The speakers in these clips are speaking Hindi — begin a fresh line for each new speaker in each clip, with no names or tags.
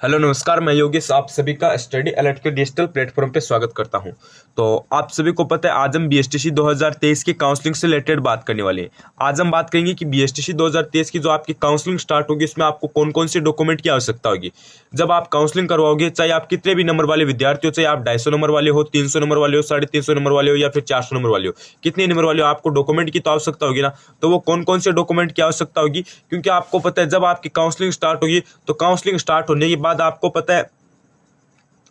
हेलो नमस्कार, मैं योगेश आप सभी का स्टडी अलर्ट के डिजिटल प्लेटफॉर्म पे स्वागत करता हूं। तो आप सभी को पता है आज हम बीएसटीसी 2023 की काउंसलिंग से रिलेटेड बात करने वाले हैं। आज हम बात करेंगे कि बीएसटीसी 2023 की जो आपकी काउंसलिंग स्टार्ट होगी इसमें आपको कौन कौन से डॉक्यूमेंट की आवश्यकता होगी। जब आप काउंसलिंग करवाओगे, चाहे आप कितने भी नंबर वाले विद्यार्थी हो, चाहे आप 250 नंबर वाले हो, 300 नंबर वाले हो, 350 नंबर वाले हो या फिर 400 नंबर वाले हो, कितने नंबर वाले हो, आपको डॉक्यूमेंट की तो आवश्यकता होगी ना। तो वो कौन कौन से डॉक्यूमेंट की आवश्यकता होगी, क्योंकि आपको पता है जब आपकी काउंसलिंग स्टार्ट होगी तो काउंसलिंग स्टार्ट होने के बाद आपको पता है,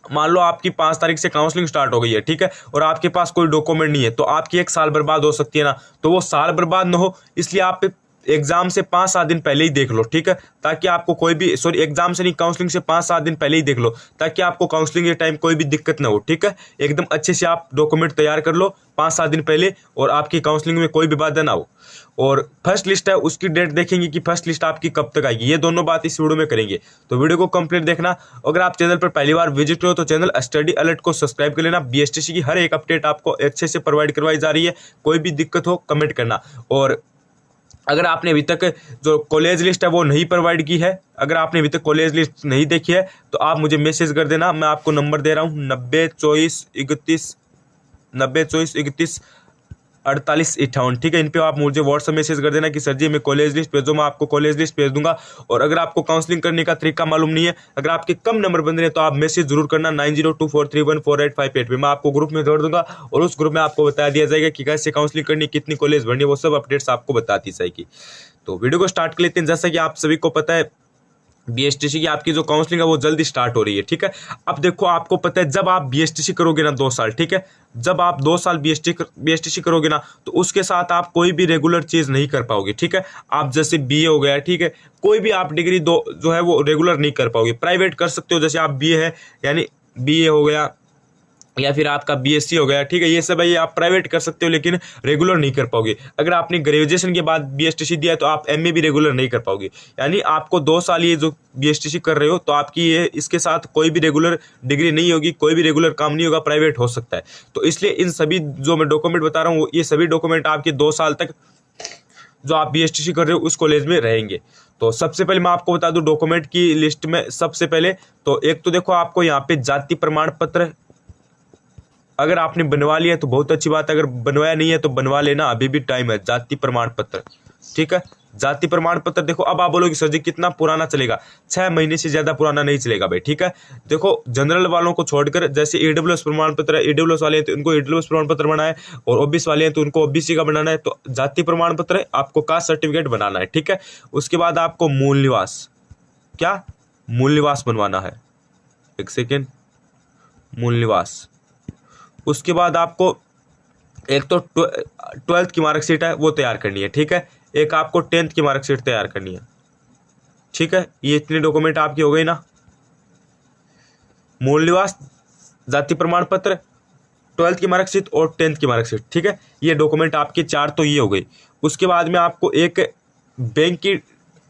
मान लो आपकी 5 तारीख से काउंसलिंग स्टार्ट हो गई है, ठीक है, और आपके पास कोई डॉक्यूमेंट नहीं है तो आपकी 1 साल बर्बाद हो सकती है ना। तो वो साल बर्बाद ना हो इसलिए आप एग्जाम से 5-7 दिन पहले ही देख लो, ठीक है, ताकि आपको कोई भी एग्जाम से नहीं, काउंसलिंग से 5-7 दिन पहले ही देख लो ताकि आपको काउंसलिंग के टाइम कोई भी दिक्कत ना हो, ठीक है। एकदम अच्छे से आप डॉक्यूमेंट तैयार कर लो 5-7 दिन पहले और आपकी काउंसलिंग में कोई भी बाधा ना हो। और फर्स्ट लिस्ट है उसकी डेट देखेंगे कि फर्स्ट लिस्ट आपकी कब तक आएगी, ये दोनों बात इस वीडियो में करेंगे। तो वीडियो को कंप्लीट देखना। अगर आप चैनल पर पहली बार विजिट हो तो चैनल स्टडी अलर्ट को सब्सक्राइब कर लेना। बीएसटीसी की हर एक अपडेट आपको अच्छे से प्रोवाइड करवाई जा रही है। कोई भी दिक्कत हो कमेंट करना। और अगर आपने अभी तक जो कॉलेज लिस्ट है वो नहीं प्रोवाइड की है, अगर आपने अभी तक कॉलेज लिस्ट नहीं देखी है तो आप मुझे मैसेज कर देना। मैं आपको नंबर दे रहा हूँ 9024314858, ठीक है। इन पे आप मुझे व्हाट्सएप मैसेज कर देना कि सर जी मैं कॉलेज लिस्ट भेजो, मैं आपको कॉलेज लिस्ट भेज दूंगा। और अगर आपको काउंसलिंग करने का तरीका मालूम नहीं है, अगर आपके कम नंबर बन रहे हैं तो आप मैसेज जरूर करना 9024314858 पे। मैं आपको ग्रुप में जोड़ दूंगा और उस ग्रुप में आपको बता दिया जाएगा कि कैसे काउंसलिंग करनी, कितनी कॉलेज भरनी, वो सब अपडेट्स आपको बताती जाएगी। तो वीडियो को स्टार्ट कर लेते हैं। जैसा कि आप सभी को पता है बीएसटीसी की आपकी जो काउंसलिंग है वो जल्दी स्टार्ट हो रही है, ठीक है। अब देखो आपको पता है जब आप बीएसटीसी करोगे ना 2 साल, ठीक है, जब आप 2 साल बीएसटीसी करोगे ना तो उसके साथ आप कोई भी रेगुलर चीज नहीं कर पाओगे, ठीक है। आप जैसे बीए हो गया, ठीक है, कोई भी आप डिग्री दो जो है वो रेगुलर नहीं कर पाओगे। प्राइवेट कर सकते हो, जैसे आप बीए है यानी बीए हो गया या फिर आपका बीएससी हो गया, ठीक है, ये सब है, ये आप प्राइवेट कर सकते हो लेकिन रेगुलर नहीं कर पाओगे। अगर आपने ग्रेजुएशन के बाद बीएसटीसी दिया है तो आप एमए भी रेगुलर नहीं कर पाओगे। यानी आपको 2 साल ये जो बीएसटीसी कर रहे हो तो आपकी ये इसके साथ कोई भी रेगुलर डिग्री नहीं होगी, कोई भी रेगुलर काम नहीं होगा, प्राइवेट हो सकता है। तो इसलिए इन सभी जो मैं डॉक्यूमेंट बता रहा हूँ ये सभी डॉक्यूमेंट आपके 2 साल तक जो आप बीएसटीसी कर रहे हो उस कॉलेज में रहेंगे। तो सबसे पहले मैं आपको बता दूं डॉक्यूमेंट की लिस्ट में, सबसे पहले तो एक तो देखो आपको यहाँ पे जाति प्रमाण पत्र, अगर आपने बनवा लिया तो बहुत अच्छी बात है, अगर बनवाया नहीं है तो बनवा लेना, अभी भी टाइम है। जाति प्रमाण पत्र, ठीक है, जाति प्रमाण पत्र। देखो अब आप बोलोगे सर जी कितना पुराना चलेगा, 6 महीने से ज्यादा पुराना नहीं चलेगा भाई, ठीक है। देखो जनरल वालों को छोड़कर जैसे ईडब्ल्यूएस प्रमाण पत्र है, ईडब्ल्यूएस वाले हैं तो उनको ईडब्ल्यूएस प्रमाण पत्र बनाना है, और ओबीसी वाले हैं तो उनको ओबीसी का बनाना है। तो जाति प्रमाण पत्र आपको कास्ट सर्टिफिकेट बनाना है, ठीक है। उसके बाद आपको मूल निवास, क्या मूल निवास बनवाना है, एक सेकेंड, मूल निवास। उसके बाद आपको एक तो 12th की मार्कशीट है वो तैयार करनी है, ठीक है, एक आपको 10th की मार्कशीट तैयार करनी है, ठीक है। ये इतने डॉक्यूमेंट आपके हो गए ना, मूल निवास, जाति प्रमाण पत्र, 12th की मार्कशीट और 10th की मार्कशीट, ठीक है, ये डॉक्यूमेंट आपके 4 तो ये हो गई। उसके बाद में आपको एक बैंक की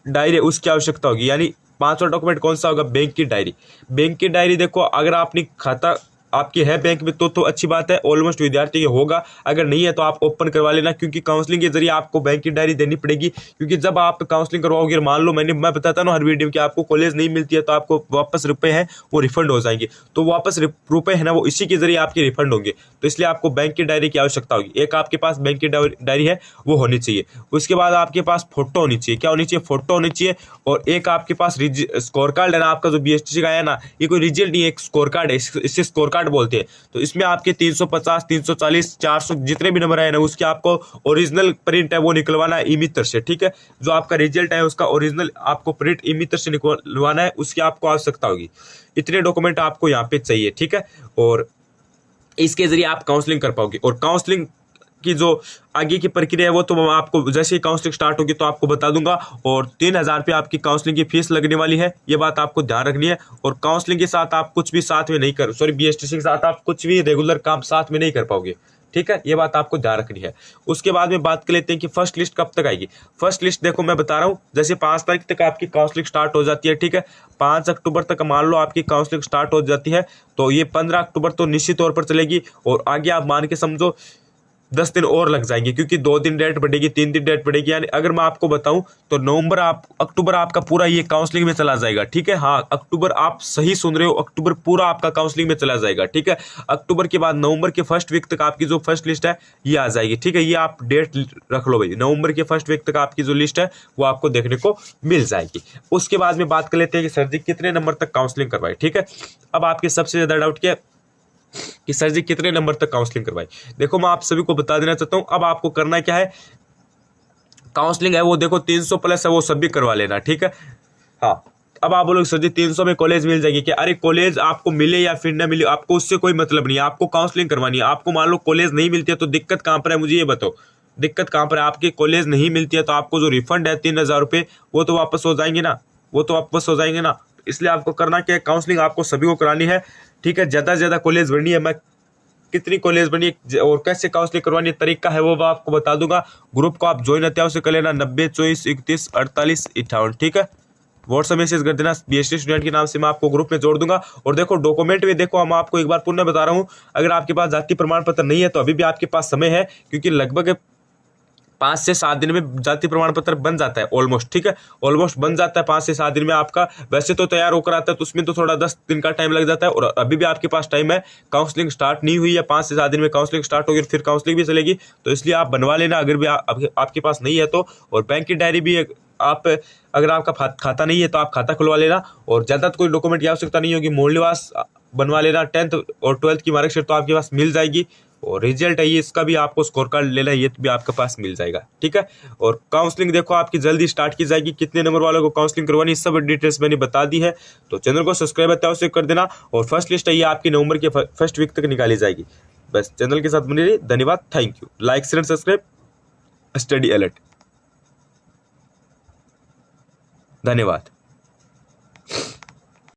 डायरी उसकी आवश्यकता होगी, यानी 5वां डॉक्यूमेंट कौन सा होगा, बैंक की डायरी। बैंक की डायरी देखो अगर आपने खाता आपकी है बैंक में तो अच्छी बात है, ऑलमोस्ट विद्यार्थी के होगा, अगर नहीं है तो आप ओपन करवा लेना, क्योंकि काउंसलिंग के जरिए आपको बैंक की डायरी देनी पड़ेगी। क्योंकि जब आप काउंसलिंग करवाओगे, मान लो मैं बताता ना हर वीडियो में कि आपको कॉलेज नहीं मिलती है तो आपको वापस रुपए हैं वो रिफंड हो जाएंगे, तो वापस रुपए है ना वो इसी के जरिए आपके रिफंड होंगे। तो इसलिए आपको बैंक की डायरी की आवश्यकता होगी। एक आपके पास बैंक की डायरी है वो होनी चाहिए। उसके बाद आपके पास फोटो होनी चाहिए, क्या होनी चाहिए, फोटो होनी चाहिए। और एक आपके पास स्कोर कार्ड है ना, आपका जो बीएसटीसी का है ना, ये कोई रिजल्ट नहीं है, एक स्कोर कार्ड है, इससे स्कोर कार्ड बोलते हैं। तो इसमें आपके 350, 340, 400 जितने भी नंबर आए ना उसके आपको ओरिजिनल प्रिंट है वो निकलवाना है ई-मित्र से, ठीक है। जो आपका रिजल्ट है उसका ओरिजिनल आपको प्रिंट ई-मित्र से निकलवाना है, उसकी आपको आवश्यकता होगी। इतने डॉक्यूमेंट आपको यहाँ पे चाहिए, ठीक है। और इसके जरिए आप काउंसलिंग कर पाओगे। और काउंसलिंग की जो आगे की प्रक्रिया है वो तो मैं आपको जैसे ही काउंसलिंग स्टार्ट होगी तो आपको बता दूंगा। और 3000 रुपये आपकी काउंसलिंग की फीस लगने वाली है, ये बात आपको ध्यान रखनी है। और काउंसलिंग के साथ आप कुछ भी साथ में नहीं कर बीएसटीसी के साथ आप कुछ भी रेगुलर काम साथ में नहीं कर पाओगे, ठीक है, ये बात आपको ध्यान रखनी है। उसके बाद में बात कर लेते हैं कि फर्स्ट लिस्ट कब तक आएगी। फर्स्ट लिस्ट देखो मैं बता रहा हूँ, जैसे 5 तारीख तक आपकी काउंसलिंग स्टार्ट हो जाती है, ठीक है, 5 अक्टूबर तक मान लो आपकी काउंसलिंग स्टार्ट हो जाती है तो ये 15 अक्टूबर तो निश्चित तौर पर चलेगी। और आगे आप मान के समझो 10 दिन और लग जाएंगे, क्योंकि 2 दिन डेट बढ़ेगी, 3 दिन डेट बढ़ेगी। यानी अगर मैं आपको बताऊं तो अक्टूबर आपका पूरा ये काउंसलिंग में चला जाएगा, ठीक है। हाँ, अक्टूबर आप सही सुन रहे हो, अक्टूबर पूरा आपका काउंसलिंग में चला जाएगा, ठीक है। अक्टूबर के बाद नवंबर के फर्स्ट वीक तक आपकी जो फर्स्ट लिस्ट है ये आ जाएगी, ठीक है। ये आप डेट रख लो भाई, नवंबर के फर्स्ट वीक तक आपकी जो लिस्ट है वो आपको देखने को मिल जाएगी। उसके बाद में बात कर लेते हैं कि सर जी कितने नंबर तक काउंसलिंग करवाए, ठीक है। अब आपके सबसे ज्यादा डाउट क्या है कि सर जी कितने नंबर तक काउंसलिंग करवाई। देखो मैं आप सभी को बता देना चाहता हूं, अब आपको करना क्या है, काउंसलिंग है वो देखो 300 प्लस है, वो सब भी करवा लेना, ठीक है। हाँ, अब आप बोलोगे सर जी 300 में कॉलेज मिल जाएगी क्या? अरे कॉलेज आपको मिले या फिर ना मिले, आपको उससे कोई मतलब नहीं है, आपको काउंसलिंग करवानी है। आपको मान लो कॉलेज नहीं मिलती है तो दिक्कत कहां पर है, मुझे ये बताओ, दिक्कत कहां पर है? आपकी कॉलेज नहीं मिलती है तो आपको जो रिफंड है 3000 रुपये वो तो वापस हो जाएंगे ना, वो तो वापस हो जाएंगे ना। इसलिए आपको करना क्या है, काउंसलिंग आपको सभी को करानी है, ठीक है। ज्यादा से ज्यादा कॉलेज बढ़नी है, मैं कितनी कॉलेज बनी और कैसे काउंसलिंग करवानी तरीका है वो आपको बता दूंगा। ग्रुप को आप ज्वाइन अत्यावश्य कर लेना 90 24 31 48 58, ठीक है। व्हाट्सएप मैसेज कर देना, बीएसटी स्टूडेंट के नाम से मैं आपको ग्रुप में जोड़ दूंगा। और देखो डॉक्यूमेंट में देखो, हम आपको एक बार पुनः बता रहा हूँ, अगर आपके पास जाति प्रमाण पत्र नहीं है तो अभी भी आपके पास समय है, क्योंकि लगभग 5 से 7 दिन में जाति प्रमाण पत्र बन जाता है ऑलमोस्ट, ठीक है। ऑलमोस्ट बन जाता है 5 से 7 दिन में आपका, वैसे तो तैयार होकर आता है तो उसमें तो थोड़ा 10 दिन का टाइम लग जाता है। और अभी भी आपके पास टाइम है, काउंसलिंग स्टार्ट नहीं हुई है, 5 से 7 दिन में काउंसलिंग स्टार्ट होगी, फिर काउंसलिंग भी चलेगी, तो इसलिए आप बनवा लेना अगर भी आपके पास नहीं है तो। और बैंक की डायरी भी आप, अगर आपका खाता नहीं है तो आप खाता खुलवा लेना, और ज़्यादा कोई डॉक्यूमेंट की आवश्यकता नहीं होगी, मूल निवास बनवा लेना, 10th और 12th की मार्कशीट तो आपके पास मिल जाएगी, और रिजल्ट है ये इसका भी आपको स्कोर कार्ड लेना है, ये भी आपके पास मिल जाएगा, ठीक है। और काउंसलिंग देखो आपकी जल्दी स्टार्ट की जाएगी, कितने नंबर वालों को काउंसलिंग करवानी सब डिटेल्स मैंने बता दी है। तो चैनल को सब्सक्राइब अत्यावश्य कर देना, और फर्स्ट लिस्ट है ये आपकी नवंबर के फर्स्ट वीक तक निकाली जाएगी। बस चैनल के साथ बने रहिए, धन्यवाद, thank you, like share subscribe, study alert, धन्यवाद।